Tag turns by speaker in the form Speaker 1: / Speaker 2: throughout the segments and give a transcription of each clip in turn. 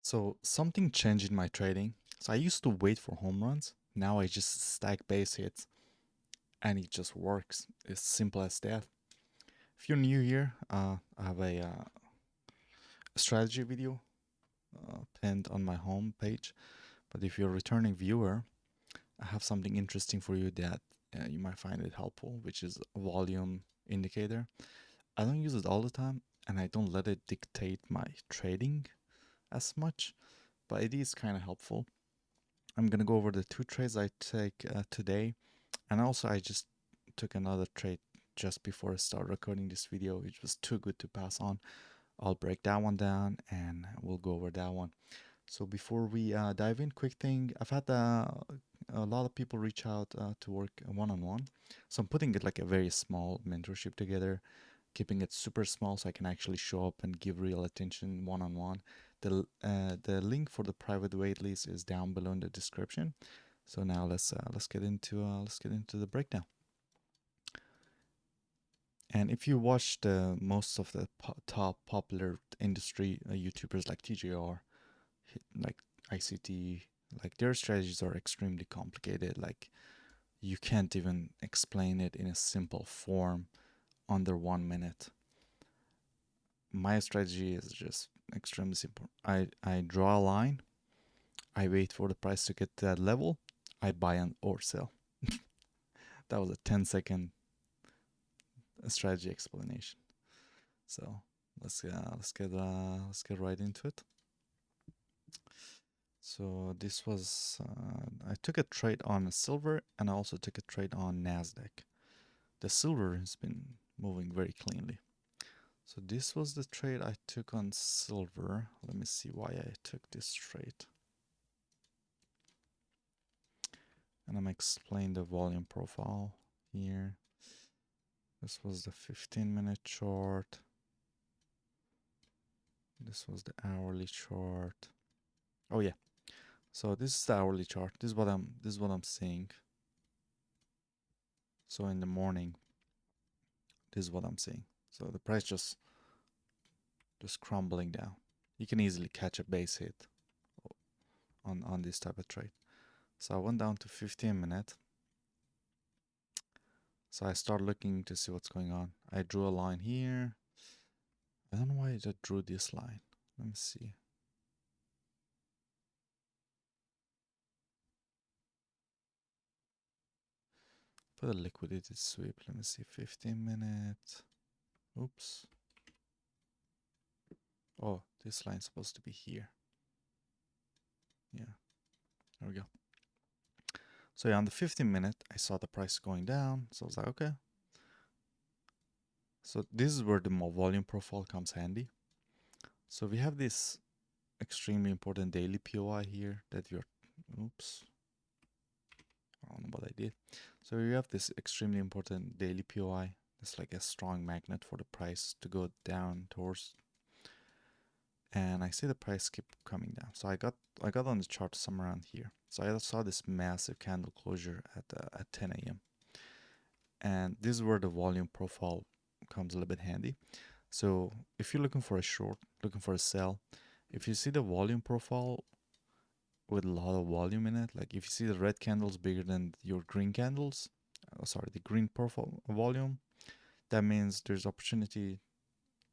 Speaker 1: So something changed in my trading. So I used to wait for home runs. Now I just stack base hits and it just works. It's simple as that. If you're new here, I have a strategy video pinned on my home page. But if you're a returning viewer, I have something interesting for you that you might find it helpful, which is a volume indicator. I don't use it all the time and I don't let it dictate my trading as much, but it is kind of helpful. I'm gonna go over the two trades I take today, and also I just took another trade just before I start recording this video, which was too good to pass on. I'll break that one down and we'll go over that one. So before we dive in, quick thing, I've had a lot of people reach out to work one-on-one. So I'm putting it like a very small mentorship together, keeping it super small so I can actually show up and give real attention one-on-one. The link for the private waitlist is down below in the description. So now let's get into the breakdown. And if you watch the most of the top popular industry YouTubers like TJR, like ICT, like their strategies are extremely complicated. Like you can't even explain it in a simple form under 1 minute. My strategy is just extremely simple. I draw a line, I wait for the price to get to that level, I buy and or sell. That was a 10-second strategy explanation. So let's get right into it. So this was I took a trade on silver and I also took a trade on Nasdaq. The silver has been moving very cleanly. So this was the trade I took on silver. Let me see why I took this trade. And I'm explain the volume profile here. This was the 15-minute chart. This was the hourly chart. Oh yeah. So this is the hourly chart. This is what I'm seeing. So in the morning, this is what I'm seeing. So the price just crumbling down. You can easily catch a base hit on this type of trade. So I went down to 15 minute. So I start looking to see what's going on. I drew a line here. I don't know why I just drew this line. Let me see. Put a liquidated sweep. Let me see. 15 minutes. Oops. Oh, this line's supposed to be here. Yeah. There we go. So yeah, on the 15 minute, I saw the price going down. So I was like, okay. So this is where the more volume profile comes handy. So we have this extremely important daily POI here that we're, oops, I don't know what I did. So we have this extremely important daily POI. It's like a strong magnet for the price to go down towards. And I see the price keep coming down. So I got on the chart somewhere around here. So I saw this massive candle closure at 10 a.m. And this is where the volume profile comes a little bit handy. So if you're looking for a short, looking for a sell, if you see the volume profile with a lot of volume in it, like if you see the red candles bigger than your green candles, the green profile volume, that means there's opportunity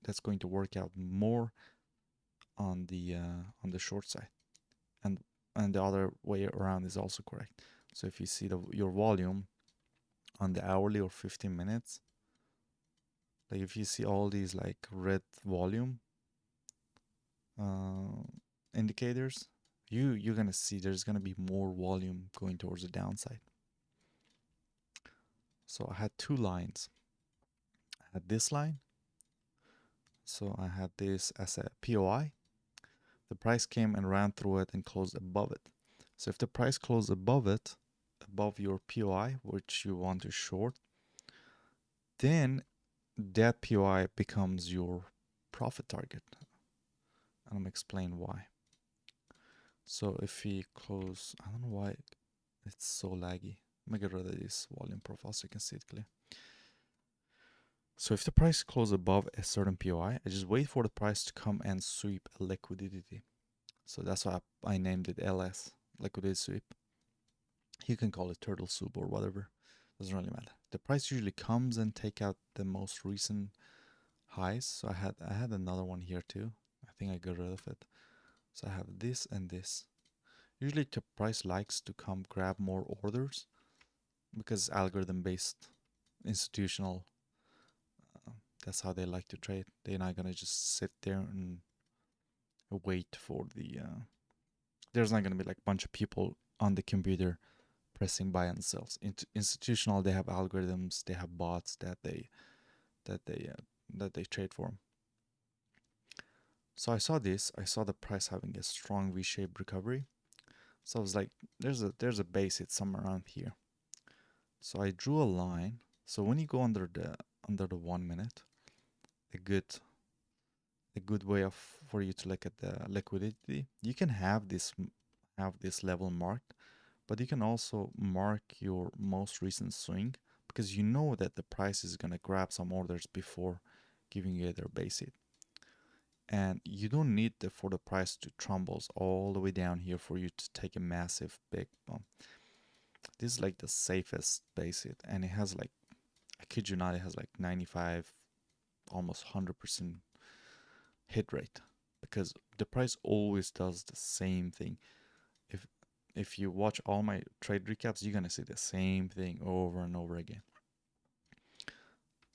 Speaker 1: that's going to work out more on the short side, and the other way around is also correct. So if you see your volume on the hourly or 15 minutes, like if you see all these like red volume uh, indicators, you're gonna see there's gonna be more volume going towards the downside. So I had two lines. I had this line. So I had this as a POI. The price came and ran through it and closed above it. So if the price closed above it, above your POI, which you want to short, then that POI becomes your profit target. And I'm gonna explain why. So if we close, I don't know why it's so laggy. Let me get rid of this volume profile so you can see it clear. So if the price closes above a certain POI, I just wait for the price to come and sweep a liquidity. So that's why I named it LS, liquidity sweep. You can call it turtle soup or whatever. Doesn't really matter. The price usually comes and take out the most recent highs. So I had another one here too. I think I got rid of it. So I have this and this. Usually the price likes to come grab more orders because algorithm based institutional, uh, that's how they like to trade. They're not gonna just sit there and wait for the there's not gonna be like a bunch of people on the computer pressing buy and sells. Institutional, they have algorithms, they have bots that they uh, that they trade for 'em. So I saw this. I saw the price having a strong V-shaped recovery. So I was like, there's a base hit somewhere around here. So I drew a line. So when you go under the 1 minute, a good a good way of for you to look at the liquidity, you can have this level marked, but you can also mark your most recent swing because you know that the price is gonna grab some orders before giving you their base hit. And you don't need for the price to trumbles all the way down here for you to take a massive big bump. This is like the safest base hit, and it has like, I kid you not, it has like 95, almost 100% hit rate because the price always does the same thing. If if you watch all my trade recaps, you're gonna see the same thing over and over again.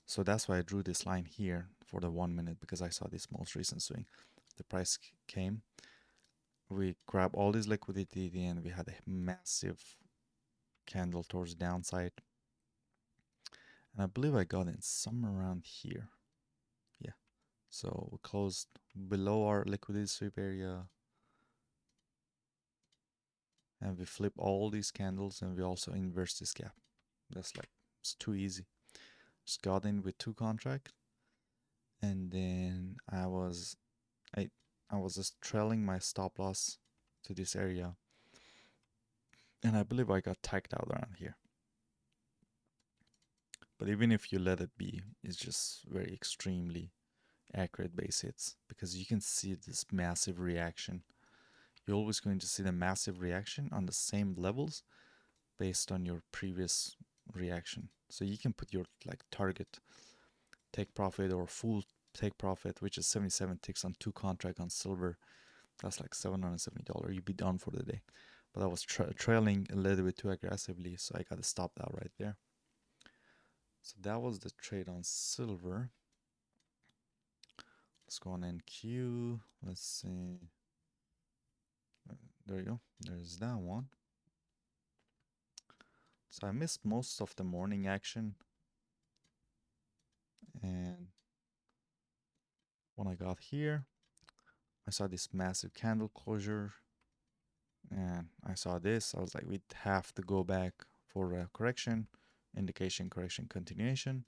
Speaker 1: So that's why I drew this line here for the 1 minute because I saw this most recent swing. The price came, we grabbed all this liquidity, and we had a massive candle towards the downside. And I believe I got in somewhere around here. Yeah. So we closed below our liquidity sweep area, and we flip all these candles, and we also inverse this gap. That's like, it's too easy. Just got in with 2 contracts, and then I was just trailing my stop loss to this area, and I believe I got tagged out around here. But even if you let it be, it's just very extremely accurate base hits because you can see this massive reaction. You're always going to see the massive reaction on the same levels based on your previous reaction. So you can put your like target take profit or full take profit, which is 77 ticks on 2 contract on silver. That's like $770. You'd be done for the day. But I was trailing a little bit too aggressively, so I got to stop that right there. So that was the trade on silver. Let's go on NQ. Let's see. There you go. There's that one. So I missed most of the morning action. And when I got here, I saw this massive candle closure. And I saw this. I was like, we'd have to go back for a correction, indication, correction, continuation.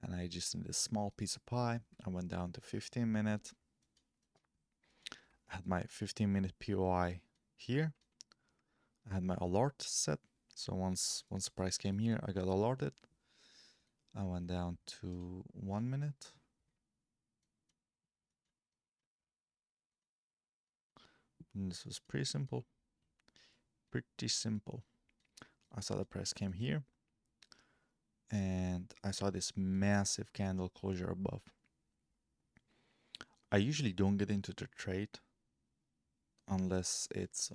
Speaker 1: And I just need a small piece of pie. I went down to 15 minutes. I had my 15-minute POI here. I had my alert set. So once the price came here, I got alerted. I went down to 1 minute. And this was pretty simple. Pretty simple. I saw the price came here. And I saw this massive candle closure above. I usually don't get into the trade unless it's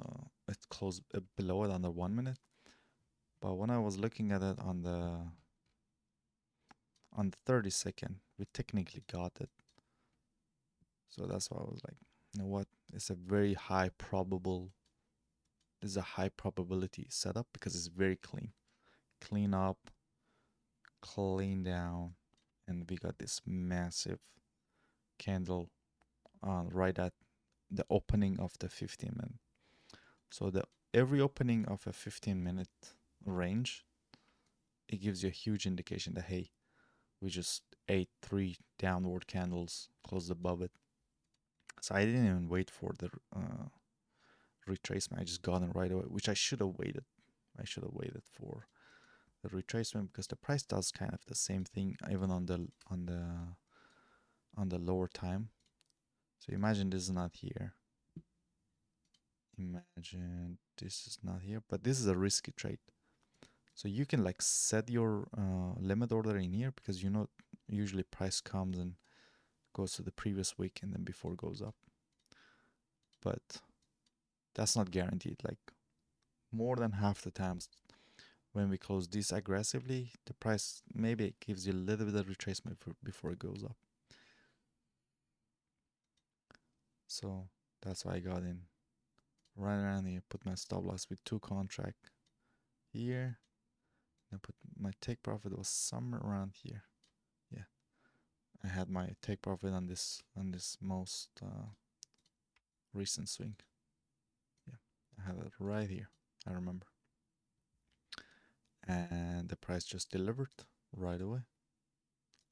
Speaker 1: closed below it under 1 minute. But when I was looking at it on the 30-second, we technically got it. So that's why I was like, you know what? It's a very high probable. This is a high probability setup because it's very clean. Clean up, clean down, and we got this massive candle right at the opening of the 15-minute. So every opening of a 15-minute range, it gives you a huge indication that, hey, we just ate 3 downward candles, closed above it. So I didn't even wait for the retracement. I just got in right away, which I should have waited. I should have waited for the retracement because the price does kind of the same thing even on the lower time. So imagine this is not here. imagine this is not here, but this is a risky trade. So you can like set your limit order in here because usually price comes and goes to the previous week and then before it goes up. But that's not guaranteed. Like more than half the times when we close this aggressively, the price maybe it gives you a little bit of retracement before it goes up. So that's why I got in right around here, put my stop loss with 2 contract here. I put my take profit was somewhere around here. Yeah, I had my take profit on this most recent swing. Yeah, I had it right here. I remember, and the price just delivered right away.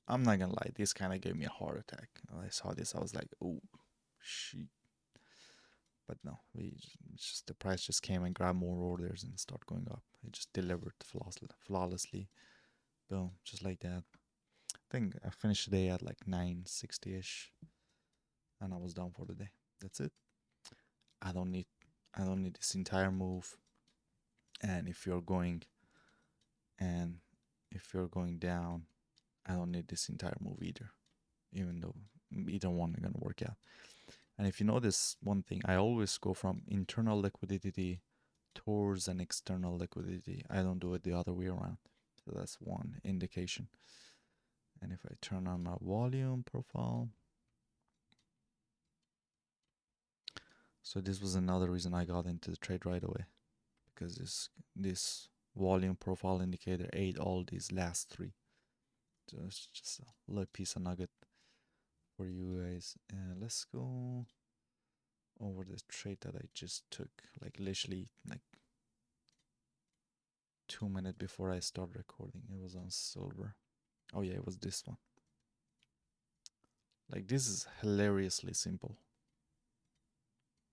Speaker 1: I'm not gonna lie, this kind of gave me a heart attack. When I saw this, I was like, "Oh, shit!" But no, just the price just came and grabbed more orders and start going up. It just delivered flawlessly. Boom, just like that. I think I finished the day at like 960ish, and I was done for the day. That's it. I don't need I don't need this entire move. And if you're going down, I don't need this entire move either. Even though either one are gonna work out. And if you notice one thing, I always go from internal liquidity towards an external liquidity. I don't do it the other way around. So that's one indication. And if I turn on my volume profile, so this was another reason I got into the trade right away, because this volume profile indicator ate all these last 3. So it's just a little piece of nugget for you guys. Let's go over the trade that I just took, like literally like 2 minutes before I start recording. It was on silver. Oh yeah, it was this one. Like this is hilariously simple.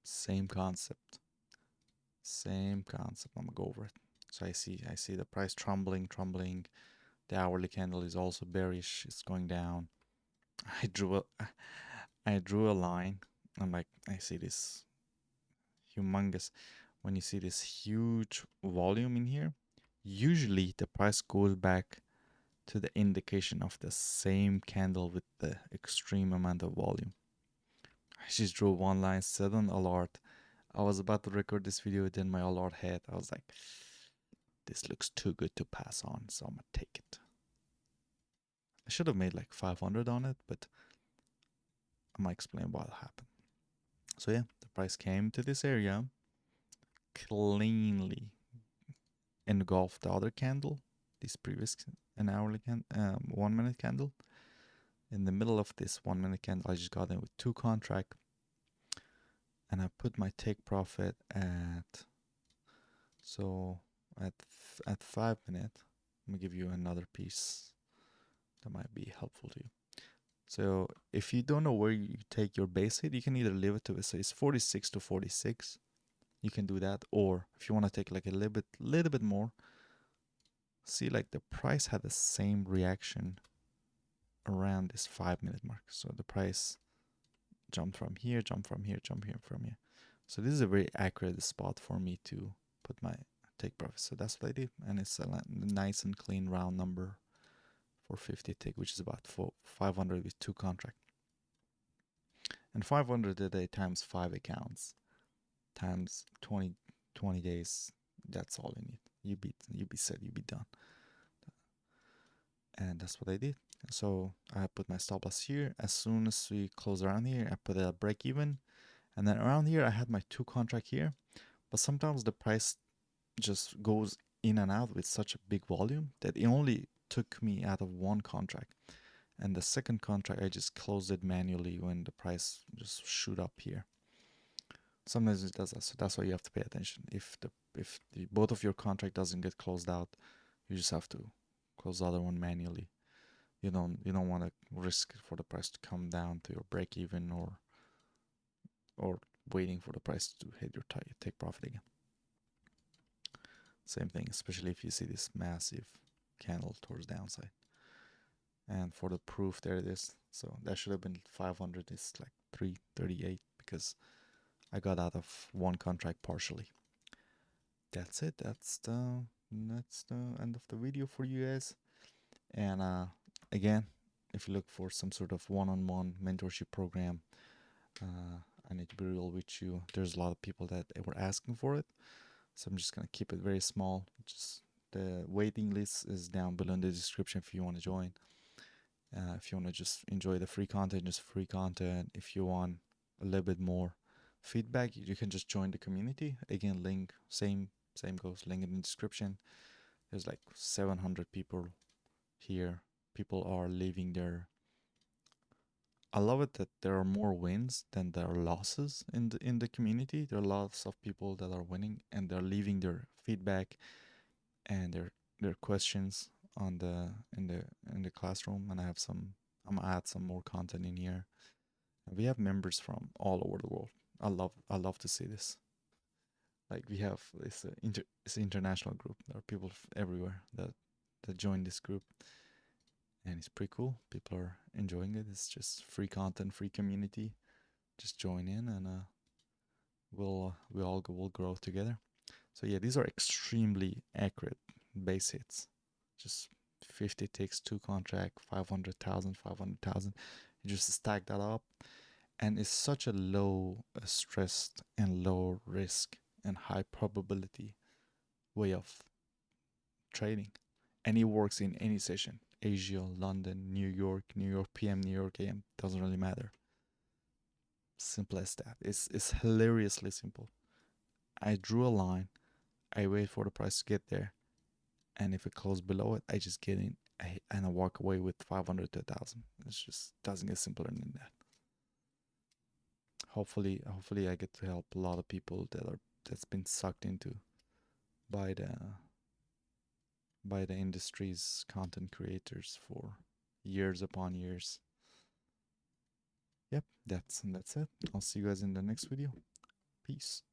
Speaker 1: Same concept. Same concept. I'm gonna go over it. So I see the price trembling. The hourly candle is also bearish. It's going down. I drew a line. I'm like, I see this humongous. When you see this huge volume in here, usually the price goes back to the indication of the same candle with the extreme amount of volume. I just drew one line, set an alert. I was about to record this video, then my alert hit. I was like, this looks too good to pass on, so I'm gonna take it. I should have made like 500 on it, but I'm gonna explain what happened. So yeah, the price came to this area, cleanly engulfed the other candle, this previous an hourly 1 minute candle. In the middle of this 1 minute candle, I just got in with 2 contract, and I put my take profit at at 5 minutes. Let me give you another piece that might be helpful to you. So if you don't know where you take your base hit, you can either leave it to it. So it's 46 to 46. You can do that, or if you want to take like a little bit more, see like the price had the same reaction around this 5 minute mark. So the price jumped from here, jumped from here, jumped here from here. So this is a very accurate spot for me to put my take profit. So that's what I did, and it's a nice and clean round number for 50 tick, which is about 500 with 2 contract. And 500 a day times 5 accounts times 20 days. That's all you need. You be set. You be done. And that's what I did. So I put my stop loss here. As soon as we close around here, I put a break even, and then around here I had my 2 contract here. But sometimes the price just goes in and out with such a big volume that it only took me out of 1 contract, and the second contract I just closed it manually when the price just shoot up here. Sometimes it does that, so that's why you have to pay attention. If the both of your contract doesn't get closed out, you just have to close the other one manually. You don't want to risk for the price to come down to your break even, or waiting for the price to hit your take profit again. Same thing, especially if you see this massive candle towards downside. And for the proof, there it is. So that should have been 500. It's like 338 because I got out of one contract partially. That's it. That's the end of the video for you guys. And again, if you look for some sort of one-on-one mentorship program, I need to be real with you. There's a lot of people that were asking for it, so I'm just gonna keep it very small. Just the waiting list is down below in the description if you want to join. If you want to just enjoy the free content, just free content. If you want a little bit more feedback, you can just join the community. Again, link same goes. Link in the description. There's like 700 people here. People are leaving their. I love it that there are more wins than there are losses in the community. There are lots of people that are winning and they're leaving their feedback and their questions on the classroom. And I'm gonna add some more content in here. And we have members from all over the world. I love to see this. Like we have it's an international group. There are people everywhere that join this group, and it's pretty cool. People are enjoying it. It's just free content, free community. Just join in, and we'll grow together. So yeah, these are extremely accurate base hits. Just 50 ticks, two contract, 500,000, 500,000. You just stack that up, and it's such a low stressed and low risk and high probability way of trading. And it works in any session. Asia, London, New York PM, New York AM, doesn't really matter. Simple as that. It's hilariously simple. I drew a line, I wait for the price to get there, and if it closes below it, I just get in and I walk away with 500 to 1,000. It just doesn't get simpler than that. Hopefully I get to help a lot of people that's been sucked into by the industry's content creators for years upon years. Yep, that's it. I'll see you guys in the next video. Peace.